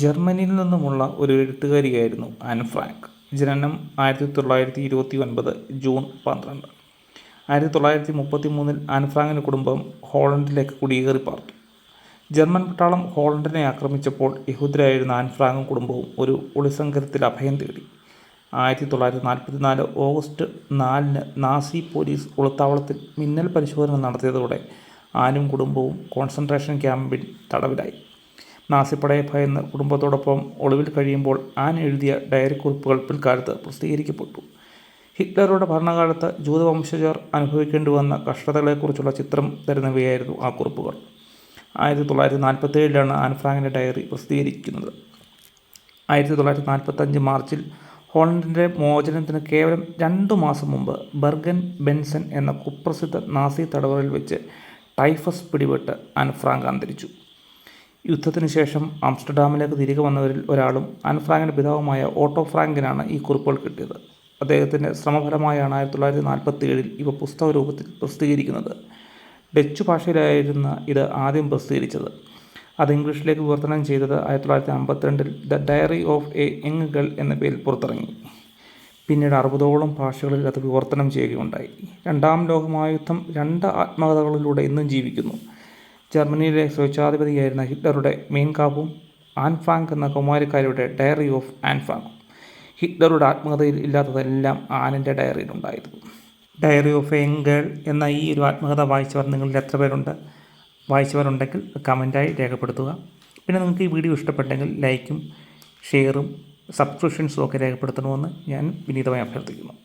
ജർമ്മനിയിൽ നിന്നുമുള്ള ഒരു എഴുത്തുകാരിയായിരുന്നു ആൻ ഫ്രാങ്ക്. ജനനം 1929 ജൂൺ 12. 1933 ആൻ ഫ്രാങ്കിൻ്റെ കുടുംബം ഹോളണ്ടിലേക്ക് കുടിയേറി പാർത്തു. ജർമ്മൻ പട്ടാളം ഹോളണ്ടിനെ ആക്രമിച്ചപ്പോൾ യഹൂദരായിരുന്ന ആൻ ഫ്രാങ്കും കുടുംബവും ഒരു ഒളിസങ്കരത്തിൽ അഭയം തേടി. 1944 ഓഗസ്റ്റ് 4 നാസി പോലീസ് ഒളിത്താവളത്തിൽ മിന്നൽ പരിശോധന നടത്തിയതോടെ ആനും കുടുംബവും കോൺസെൻട്രേഷൻ ക്യാമ്പിൽ തടവിലായി. നാസിപ്പടയെ ഭയന്ന് കുടുംബത്തോടൊപ്പം ഒളിവിൽ കഴിയുമ്പോൾ ആൻ എഴുതിയ ഡയറി കുറിപ്പുകൾ പിൽക്കാലത്ത് പ്രസിദ്ധീകരിക്കപ്പെട്ടു. ഹിറ്റ്ലറുടെ ഭരണകാലത്ത് ജൂതവംശജർ അനുഭവിക്കേണ്ടി വന്ന കഷ്ടതകളെക്കുറിച്ചുള്ള ചിത്രം തരുന്നവയായിരുന്നു ആ കുറിപ്പുകൾ. 1947 ആൻ ഫ്രാങ്കിൻ്റെ ഡയറി പ്രസിദ്ധീകരിക്കുന്നത്. 1945 മാർച്ചിൽ ഹോളണ്ടിൻ്റെ മോചനത്തിന് കേവലം 2 മാസം മുമ്പ് ബെർഗൻ ബെൻസൻ എന്ന കുപ്രസിദ്ധ നാസി തടവറയിൽ വെച്ച് ടൈഫസ് പിടിപെട്ട് ആൻ ഫ്രാങ്ക് അന്തരിച്ചു. യുദ്ധത്തിന് ശേഷം ആംസ്റ്റർഡാമിലേക്ക് തിരികെ വന്നവരിൽ ഒരാളും ആൻ ഫ്രാങ്കിൻ്റെ പിതാവുമായ ഓട്ടോ ഫ്രാങ്കിനാണ് ഈ കുറിപ്പുകൾ കിട്ടിയത്. അദ്ദേഹത്തിൻ്റെ ശ്രമഫലമായാണ് 1947 ഇവ പുസ്തക രൂപത്തിൽ പ്രസിദ്ധീകരിക്കുന്നത്. ഡച്ച് ഭാഷയിലായിരുന്ന ഇത് ആദ്യം പ്രസിദ്ധീകരിച്ചത്. അത് ഇംഗ്ലീഷിലേക്ക് വിവർത്തനം ചെയ്തത് 1952 the diary of a young girl എന്ന പേരിൽ പുറത്തിറങ്ങി. പിന്നീട് 60ഓളം ഭാഷകളിൽ അത് വിവർത്തനം ചെയ്യുകയുണ്ടായി. രണ്ടാം ലോകമഹായുദ്ധം 2 ആത്മകഥകളിലൂടെ ഇന്നും ജീവിക്കുന്നു. ജർമ്മനിയിലെ സ്വേച്ഛാധിപതിയായിരുന്ന ഹിറ്റ്ലറുടെ മെയിൻ കാമ്പും ആൻ ഫ്രാങ്ക് എന്ന കൗമാരക്കാരിയുടെ ഡയറി ഓഫ് ആൻ ഫ്രാങ്കും. ഹിറ്റ്ലറുടെ ആത്മകഥയിൽ ഇല്ലാത്തതെല്ലാം ആനിൻ്റെ ഡയറിയിലുണ്ടായിരുന്നു. Diary of a young girl എന്ന ഈ ഒരു ആത്മകഥ വായിച്ചവർ നിങ്ങളിൽ എത്ര പേരുണ്ട്? വായിച്ചവരുണ്ടെങ്കിൽ കമൻറ്റായി രേഖപ്പെടുത്തുക. പിന്നെ നിങ്ങൾക്ക് ഈ വീഡിയോ ഇഷ്ടപ്പെട്ടെങ്കിൽ ലൈക്കും ഷെയറും സബ്സ്ക്രിപ്ഷൻസും ഒക്കെ രേഖപ്പെടുത്തണമെന്ന് ഞാൻ വിനീതമായി അഭ്യർത്ഥിക്കുന്നു.